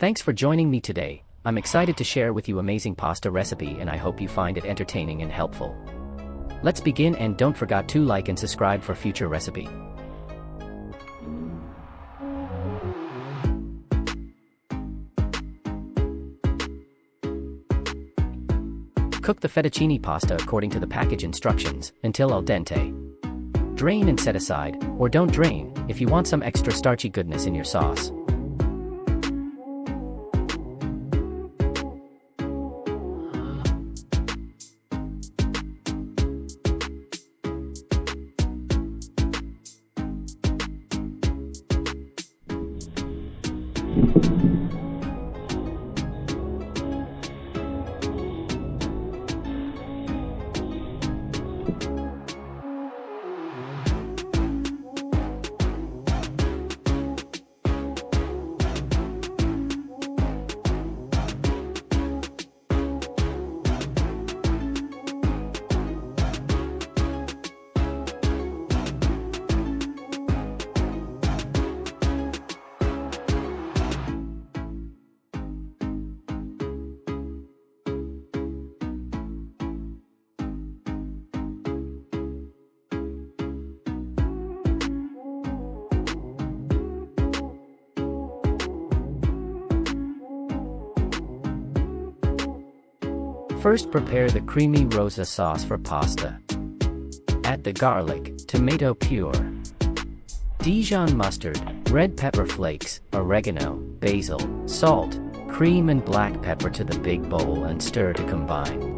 Thanks for joining me today. I'm excited to share with you amazing pasta recipe and I hope you find it entertaining and helpful. Let's begin and don't forget to like and subscribe for future recipe. Cook the fettuccine pasta according to the package instructions until al dente. Drain and set aside, or don't drain, if you want some extra starchy goodness in your sauce. First, prepare the creamy rosa sauce for pasta. Add the garlic, tomato pure, Dijon mustard, red pepper flakes, oregano, basil, salt, cream and black pepper to the big bowl and stir to combine.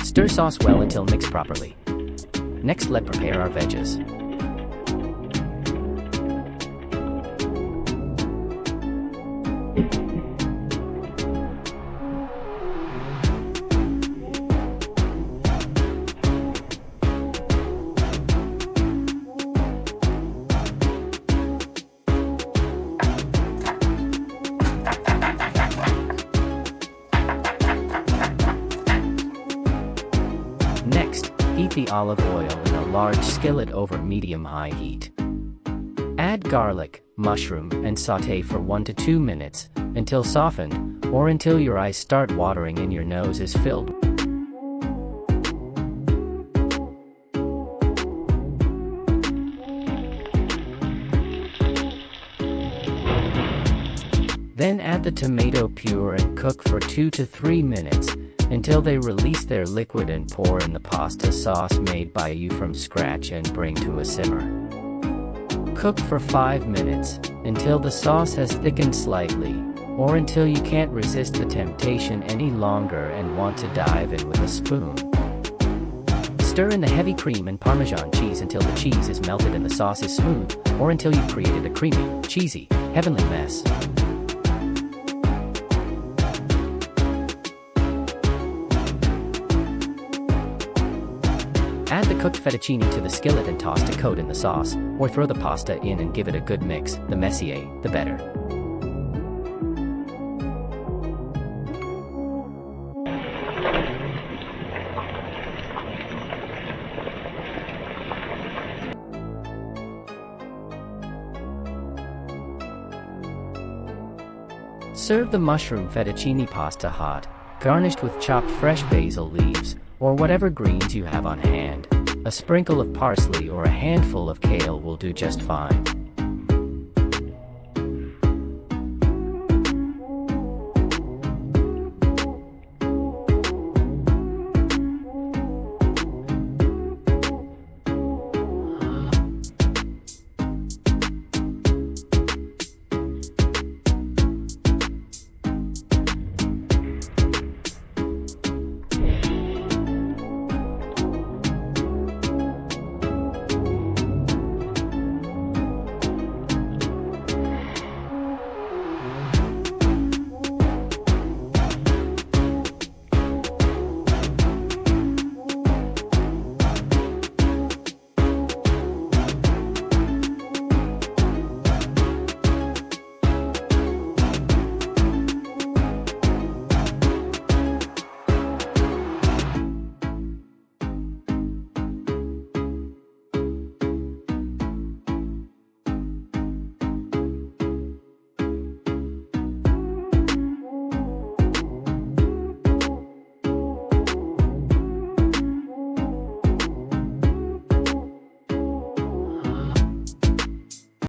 Stir sauce well until mixed properly. Next, let's prepare our veggies. Next, heat the olive oil in a large skillet over medium-high heat. Add garlic, mushroom, and sauté for 1 to 2 minutes, until softened, or until your eyes start watering and your nose is filled. Then add the tomato pure and cook for 2 to 3 minutes, until they release their liquid and pour in the pasta sauce made by you from scratch and bring to a simmer. Cook for 5 minutes, until the sauce has thickened slightly, or until you can't resist the temptation any longer and want to dive in with a spoon. Stir in the heavy cream and Parmesan cheese until the cheese is melted and the sauce is smooth, or until you've created a creamy, cheesy, heavenly mess. Add the cooked fettuccine to the skillet and toss to coat in the sauce, or throw the pasta in and give it a good mix. The messier, the better. Serve the mushroom fettuccine pasta hot, garnished with chopped fresh basil leaves, or whatever greens you have on hand. A sprinkle of parsley or a handful of kale will do just fine.